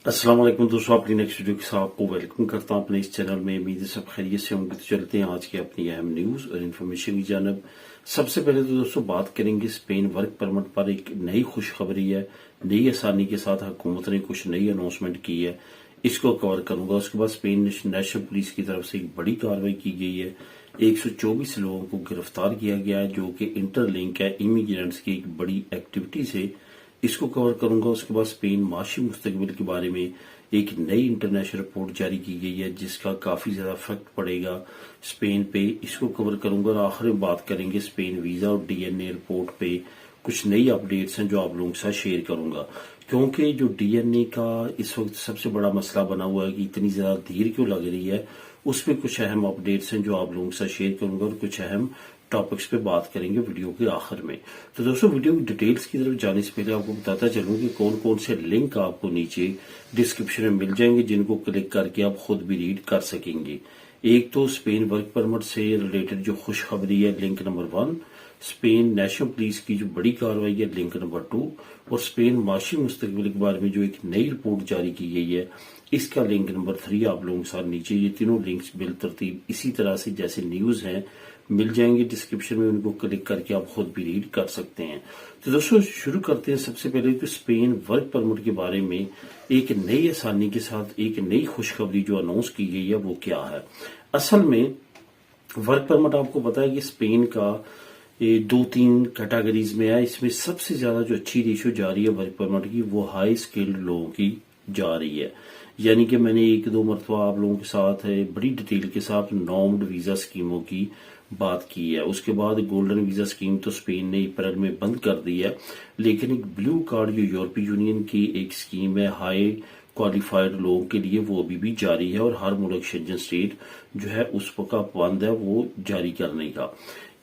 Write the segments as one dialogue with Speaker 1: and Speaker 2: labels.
Speaker 1: अस्सलाम वालेकुम दोस्तों, अपनी नेक्स्ट वीडियो के साथ आपको वेलकम करता हूं अपने इस चैनल में। उम्मीद है सब खैरियत से होंगे। तो चलते हैं आज की अपनी अहम न्यूज और इन्फॉर्मेशन की जानब। सबसे पहले तो दोस्तों बात करेंगे स्पेन वर्क परमिट पर एक नई खुशखबरी है। नई आसानी के साथ हुकूमत ने कुछ नई अनाउंसमेंट की है, इसको कवर करूंगा। उसके बाद स्पेन नेशनल पुलिस की तरफ से एक बड़ी कार्रवाई की गई है। 124 लोगों को गिरफ्तार किया गया है जो कि इंटरलिंक है इमिग्रेंट्स की एक बड़ी एक्टिविटी से, इसको कवर करूंगा। उसके बाद स्पेन माशी मुस्तकबिल के बारे में एक नई इंटरनेशनल रिपोर्ट जारी की गई है जिसका काफी ज्यादा इफेक्ट पड़ेगा स्पेन पे, इसको कवर करूंगा। और आखिर में बात करेंगे स्पेन वीजा और डीएनए रिपोर्ट पे कुछ नई अपडेट्स हैं जो आप लोगों के साथ शेयर करूंगा। क्योंकि जो डीएनए का इस वक्त सबसे बड़ा मसला बना हुआ है कि इतनी ज्यादा देर क्यों लग रही है, उसमें कुछ अहम अपडेट्स हैं जो आप लोगों के साथ शेयर करूंगा और कुछ अहम टॉपिक्स पे बात करेंगे वीडियो के आखिर में। तो दोस्तों वीडियो की डिटेल्स की तरफ जाने से पहले आपको बताता चलूं कि कौन कौन से लिंक आपको नीचे डिस्क्रिप्शन में मिल जाएंगे जिनको क्लिक करके आप खुद भी रीड कर सकेंगे। एक तो स्पेन वर्क परमिट से रिलेटेड जो खुशखबरी है, link number 1, Spain national police की जो बड़ी कार्रवाई है, लिंक नंबर 2, और स्पेन माशी मुस्तकबिल के बारे में जो एक नई रिपोर्ट जारी की गई है, इसका लिंक नंबर 3 आप लोगों के साथ नीचे ये तीनों लिंक्स बिल तरतीब इसी तरह से जैसे न्यूज हैं मिल जाएंगे डिस्क्रिप्शन में, उनको क्लिक करके आप खुद भी रीड कर सकते हैं। तो दोस्तों शुरू करते हैं। सबसे पहले तो स्पेन वर्क परमिट के बारे में एक नई आसानी के साथ एक नई खुशखबरी जो अनाउंस की गई है वो क्या है। असल में वर्क परमिट आपको पता है कि स्पेन का ये 2-3 कैटेगरीज में है। इसमें सबसे ज्यादा जो अच्छी रेशियो जा रही है वर्क परमिट की वो हाई स्किल्ड लोगों की जा रही है। यानी कि मैंने 1-2 मरतबा आप लोगों के साथ बड़ी डिटेल के साथ नॉर्म्ड वीजा स्कीमों की बात की है। उसके बाद गोल्डन वीजा स्कीम तो स्पेन ने अप्रैल में बंद कर दी है, लेकिन एक ब्लू कार्ड जो यूरोपीय यूनियन की एक स्कीम है हाई क्वालिफाइड लोगों के लिए, वो अभी भी जारी है और हर मुल्क शेंजन स्टेट जो है उसका पाबंद है वो जारी करने का।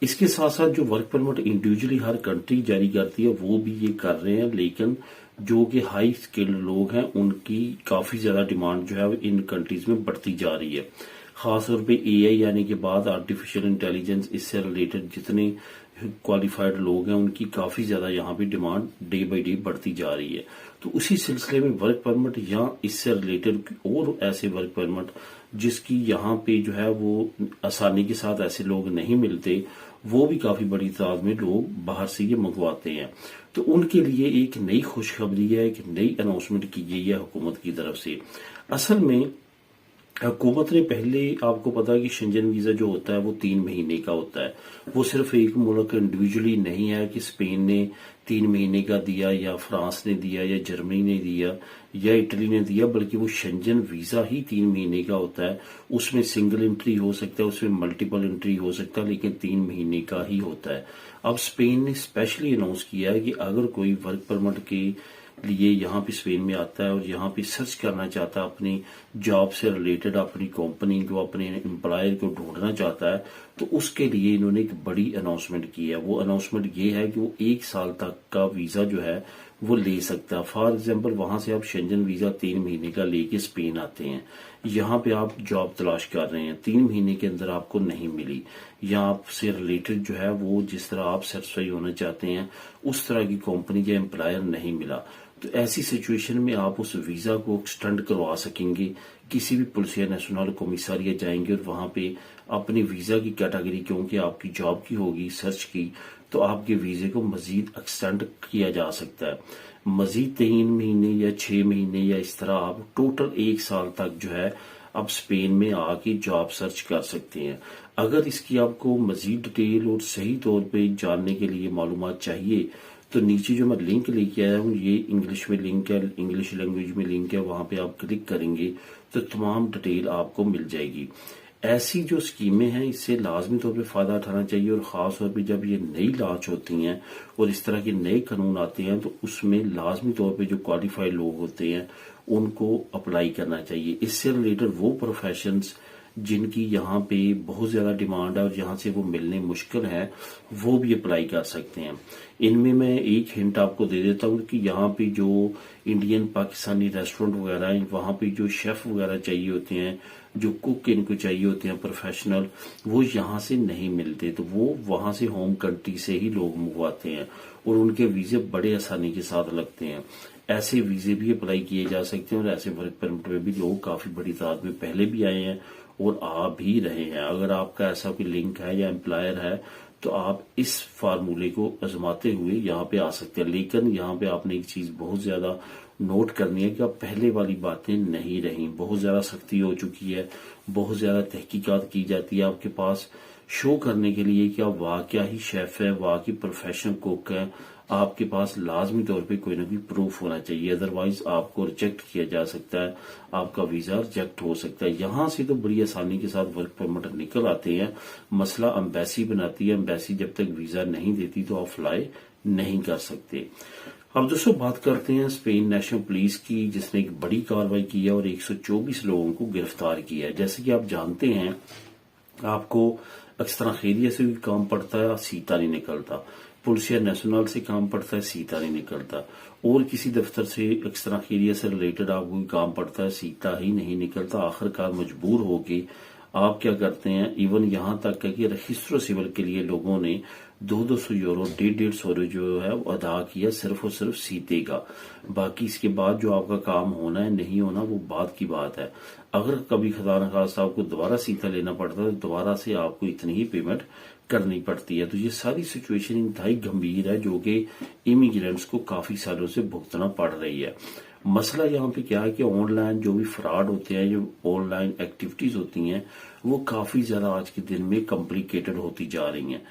Speaker 1: इसके साथ साथ जो वर्क परमिट इंडिविजुअली हर कंट्री जारी करती है वो भी ये कर रहे हैं, लेकिन जो कि हाई स्किल्ड लोग हैं उनकी काफी ज्यादा डिमांड जो है इन कंट्रीज में बढ़ती जा रही है। खासतौर पे एआई आने के बाद आर्टिफिशियल इंटेलिजेंस, इससे रिलेटेड जितने क्वालिफाइड लोग हैं उनकी काफी ज्यादा यहाँ पे डिमांड डे बाई डे बढ़ती जा रही है। तो उसी सिलसिले में वर्क परमिट या इससे रिलेटेड और ऐसे वर्क परमिट जिसकी यहाँ पे जो है वो आसानी के साथ ऐसे लोग नहीं मिलते, वो भी काफी बड़ी तादाद में लोग बाहर से ये मंगवाते हैं। तो उनके लिए एक नई खुशखबरी है, एक नई अनाउंसमेंट की गई है हुकूमत की तरफ से। असल में हुकूमत ने पहले, आपको पता है कि शेंजन वीजा जो होता है वो 3 महीने का होता है। वो सिर्फ एक मुल्क इंडिविजुअली नहीं है कि स्पेन ने 3 महीने का दिया या फ्रांस ने दिया या जर्मनी ने दिया या इटली ने दिया, बल्कि वो शेंजन वीजा ही 3 महीने का होता है। उसमें सिंगल एंट्री हो सकता है, उसमें मल्टीपल एंट्री हो सकता है, लेकिन 3 महीने का ही होता है। अब स्पेन ने स्पेशली अनाउंस किया है कि अगर कोई वर्क परमिट के लिए यहाँ पे स्पेन में आता है और यहाँ पे सर्च करना चाहता है, अपनी जॉब से रिलेटेड अपनी कंपनी को, अपने एम्प्लॉयर को ढूंढना चाहता है, तो उसके लिए इन्होंने एक बड़ी अनाउंसमेंट की है। वो अनाउंसमेंट ये है कि वो 1 साल तक का वीजा जो है वो ले सकता है। फॉर एग्जाम्पल वहां से आप शेंजन वीजा 3 महीने का लेके स्पेन आते हैं, यहाँ पे आप जॉब तलाश कर रहे हैं, 3 महीने के अंदर आपको नहीं मिली, या आपसे रिलेटेड जो है वो जिस तरह आप सेटिस्फाई होना चाहते हैं उस तरह की कंपनी या एम्प्लॉयर नहीं मिला, तो ऐसी सिचुएशन में आप उस वीजा को एक्सटेंड करवा सकेंगे। किसी भी पुलिस या नेशनल कमिश्नरिया जाएंगे और वहां पे अपनी वीजा की कैटेगरी, क्योंकि आपकी जॉब की होगी सर्च की, तो आपके वीजे को मजीद एक्सटेंड किया जा सकता है। मजीद 3 महीने या 6 महीने या इस तरह आप टोटल 1 साल तक जो है अब स्पेन में आके जॉब सर्च कर सकते हैं। अगर इसकी आपको मजीद डिटेल और सही तौर पे जानने के लिए मालूमात चाहिए तो नीचे जो मैं लिंक लेके आया हूँ ये इंग्लिश में लिंक है, इंग्लिश लैंग्वेज में लिंक है, वहां पे आप क्लिक करेंगे तो तमाम डिटेल आपको मिल जाएगी। ऐसी जो स्कीमें हैं इससे लाजमी तौर पे फायदा उठाना चाहिए, और खास तौर पे जब ये नई लॉन्च होती हैं और इस तरह के नए कानून आते हैं तो उसमें लाजमी तौर पे जो क्वालिफाइड लोग होते हैं उनको अप्लाई करना चाहिए। इससे रिलेटेड वो प्रोफेशंस जिनकी यहाँ पे बहुत ज्यादा डिमांड है और यहाँ से वो मिलने मुश्किल है, वो भी अप्लाई कर सकते हैं। इनमें मैं एक हिंट आपको दे देता हूँ कि यहाँ पे जो इंडियन पाकिस्तानी रेस्टोरेंट वगैरह हैं, वहाँ पे जो शेफ वगैरह चाहिए होते हैं, जो कुक इनको चाहिए होते हैं प्रोफेशनल, वो यहाँ से नहीं मिलते, तो वो वहां से होम कंट्री से ही लोग मंगवाते हैं और उनके वीजे बड़े आसानी के साथ लगते हैं। ऐसे वीजे भी अप्लाई किए जा सकते हैं और ऐसे वर्क परमिट में भी लोग काफी बड़ी तादाद में पहले भी आए हैं और आ भी रहे हैं। अगर आपका ऐसा कोई लिंक है या एम्प्लॉयर है तो आप इस फार्मूले को आजमाते हुए यहाँ पे आ सकते हैं। लेकिन यहाँ पे आपने एक चीज बहुत ज्यादा नोट करनी है कि अब पहले वाली बातें नहीं रही, बहुत ज्यादा सख्ती हो चुकी है, बहुत ज्यादा तहकीकात की जाती है आपके पास शो करने के लिए कि आप वाकया ही शेफ है, वाकई प्रोफेशनल कुक है। आपके पास लाजमी तौर पे कोई ना कोई प्रूफ होना चाहिए, अदरवाइज आपको रिजेक्ट किया जा सकता है, आपका वीजा रिजेक्ट हो सकता है। यहां से तो बड़ी आसानी के साथ वर्क परमिट निकल आते हैं। मसला एम्बेसी बनाती है, एम्बेसी जब तक वीजा नहीं देती तो आप फ्लाई नहीं कर सकते। अब दोस्तों बात करते हैं स्पेन नेशनल पुलिस की, जिसने एक बड़ी कार्रवाई की है और 124 लोगों को गिरफ्तार किया है। जैसे कि आप जानते हैं, आपको अक्सर खैरिया से भी काम पड़ता है, सीता नहीं निकलता, पुलिसिया नेशनल से काम पड़ता है, सीता नहीं निकलता, और किसी दफ्तर से अक्सर खैरिया से रिलेटेड आपको कोई काम पड़ता है, सीता ही नहीं निकलता। आखिरकार मजबूर होके आप क्या करते हैं, इवन यहां तक है कि रजिस्ट्रो सिविल के लिए लोगों ने 200 यूरो 150 यूरो जो है वो अदा किया सिर्फ और सिर्फ सीते का। बाकी इसके बाद जो आपका काम होना है नहीं होना वो बात की बात है। अगर कभी खुदा न खास्ता आपको दोबारा सीता लेना पड़ता है तो दोबारा से आपको इतनी ही पेमेंट करनी पड़ती है। तो ये सारी सिचुएशन इंतहाई गंभीर है जो कि इमिग्रेंट्स को काफी सालों से भुगतना पड़ रही है। मसला यहाँ पे क्या है कि ऑनलाइन जो भी फ्रॉड होते हैं, जो ऑनलाइन एक्टिविटीज होती हैं, वो काफी ज्यादा आज के दिन में कॉम्प्लिकेटेड होती जा रही हैं।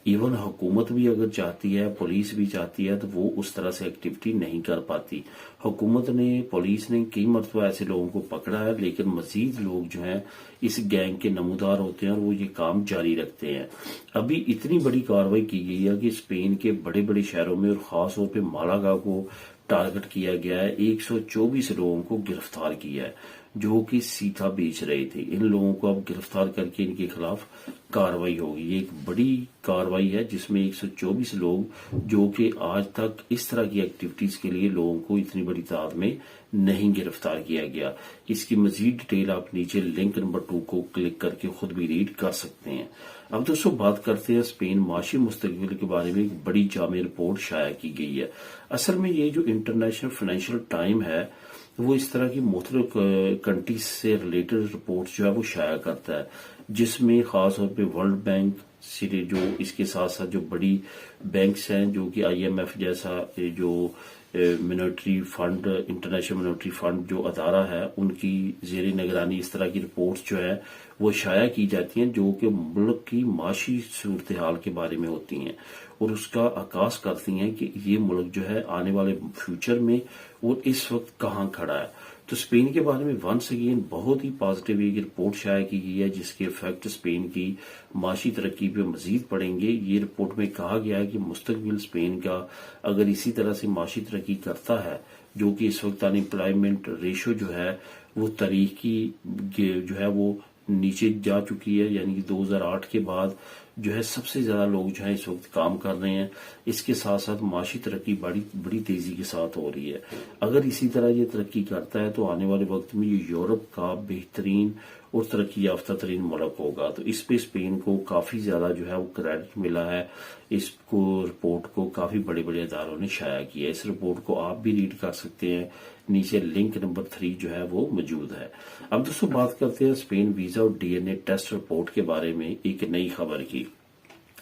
Speaker 1: इवन हुकूमत भी अगर चाहती है, पुलिस भी चाहती है, तो वो उस तरह से एक्टिविटी नहीं कर पाती। हुकूमत ने, पुलिस ने कई मरतबा ऐसे लोगों को पकड़ा है, लेकिन मजीद लोग जो हैं इस गैंग के नमूदार होते हैं और वो ये काम जारी रखते हैं। अभी इतनी बड़ी कार्रवाई की गई है कि स्पेन के बड़े बड़े शहरों में और खास तौर पर मालागा को टारगेट किया गया है। 124 लोगों को गिरफ्तार किया है जो कि सीता बेच रहे थे। इन लोगों को अब गिरफ्तार करके इनके खिलाफ कार्रवाई होगी। ये एक बड़ी कार्रवाई है जिसमें 124 लोग जो कि आज तक इस तरह की एक्टिविटीज के लिए लोगों को इतनी बड़ी तादाद में नहीं गिरफ्तार किया गया। इसकी मजीद डिटेल आप नीचे लिंक नंबर 2 को क्लिक करके खुद भी रीड कर सकते हैं। अब दोस्तों बात करते हैं स्पेन माशी मुस्तकबिल के बारे में। एक बड़ी जामी रिपोर्ट शाया की गई है। असल में ये जो इंटरनेशनल फाइनेंशियल टाइम है वो इस तरह की मुख्तलिफ कंट्रीज से रिलेटेड रिपोर्ट्स जो है वो शाया करता है, जिसमें खास तौर पे वर्ल्ड बैंक से जो इसके साथ साथ जो बड़ी बैंक्स हैं जो कि IMF जैसा जो monetary fund, international monetary fund जो अदारा है, उनकी जेर निगरानी इस तरह की रिपोर्ट्स जो है वो शाया की जाती हैं जो कि मुल्क की माशी सूरत हाल के बारे में होती हैं और उसका आकाश करती हैं कि ये मुल्क जो है आने वाले फ्यूचर में और इस वक्त कहाँ खड़ा है। तो स्पेन के बारे में वंस अगेन बहुत ही पॉजिटिव एक रिपोर्ट शाया की गई है जिसके इफेक्ट स्पेन की माशी तरक्की पे मजीद पड़ेंगे। ये रिपोर्ट में कहा गया है कि मुस्तकबिल स्पेन का अगर इसी तरह से माशी तरक्की करता है, जो कि इस वक्त अनएम्प्लॉयमेंट रेशो जो है वो तारीखी जो है वो नीचे जा चुकी है, यानी कि 2008 के बाद जो है सबसे ज्यादा लोग जो है इस वक्त काम कर रहे हैं। इसके साथ साथ माशी तरक्की बड़ी तेजी के साथ हो रही है। अगर इसी तरह ये तरक्की करता है तो आने वाले वक्त में ये यूरोप का बेहतरीन और तरक्की याफ्ता तरीन मुल्क होगा। तो इस पे स्पेन को काफी ज्यादा जो है वो क्रेडिट मिला है। इसको रिपोर्ट को काफी बड़े बड़े अदारों ने शाया किया। इस रिपोर्ट को आप भी रीड कर सकते हैं, नीचे लिंक नंबर 3 जो है वो मौजूद है। अब दोस्तों बात करते हैं स्पेन वीजा और DNA टेस्ट रिपोर्ट के बारे में एक नई खबर की।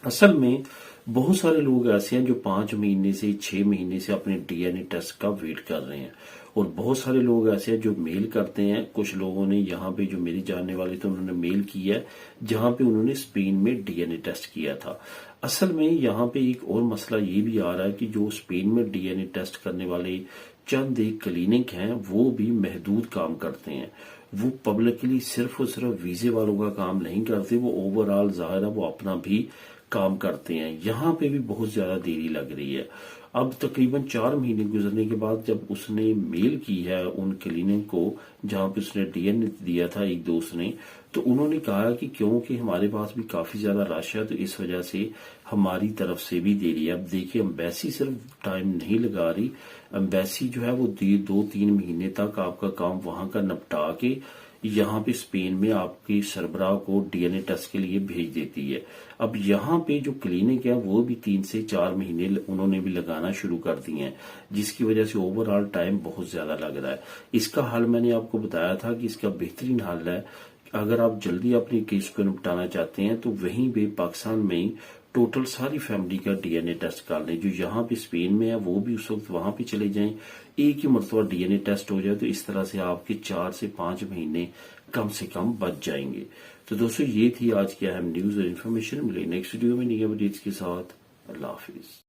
Speaker 1: असल में बहुत सारे लोग ऐसे हैं जो 5 महीने से 6 महीने से अपने DNA टेस्ट का वेट कर रहे हैं और बहुत सारे लोग ऐसे हैं जो मेल करते हैं। कुछ लोगों ने यहाँ पे जो मेरी जानने वाले थे उन्होंने मेल किया है जहां पे उन्होंने स्पेन में DNA टेस्ट किया था। असल में यहाँ पे एक और मसला ये भी आ रहा है कि जो स्पेन में DNA टेस्ट करने वाले चंद एक क्लिनिक हैं वो भी महदूद काम करते हैं। वो पब्लिकली सिर्फ और सिर्फ वीजे वालों का काम नहीं करते, वो ओवरऑल जाहिर है वो अपना भी काम करते हैं। यहाँ पे भी बहुत ज्यादा देरी लग रही है। अब तकरीबन 4 महीने गुजरने के बाद जब उसने मेल की है उन क्लिनिक को जहां पे उसने DNA दिया था एक दोस्त ने, तो उन्होंने कहा कि क्योंकि हमारे पास भी काफी ज्यादा रश है तो इस वजह से हमारी तरफ से भी देरी है। अब देखिए एम्बेसी सिर्फ टाइम नहीं लगा रही, एम्बेसी जो है वो 2-3 महीने तक आपका काम वहां का निपटा के यहाँ पे स्पेन में आपकी सरबराह को डीएनए टेस्ट के लिए भेज देती है। अब यहाँ पे जो क्लिनिक है वो भी 3 से 4 महीने उन्होंने भी लगाना शुरू कर दिए हैं, जिसकी वजह से ओवरऑल टाइम बहुत ज्यादा लग रहा है। इसका हल मैंने आपको बताया था कि इसका बेहतरीन हल है, अगर आप जल्दी अपनी केस को निपटाना चाहते हैं तो वहीं पे पाकिस्तान में ही टोटल सारी फैमिली का डीएनए टेस्ट कर लें। जो यहाँ पे स्पेन में है वो भी उस वक्त वहां पे चले जाएं, एक ही मरतबा डीएनए टेस्ट हो जाए, तो इस तरह से आपके 4 से 5 महीने कम से कम बच जाएंगे। तो दोस्तों ये थी आज की अहम न्यूज और इन्फॉर्मेशन। मिले नेक्स्ट वीडियो में नई अपडेट्स के साथ। अल्लाह हाफिज।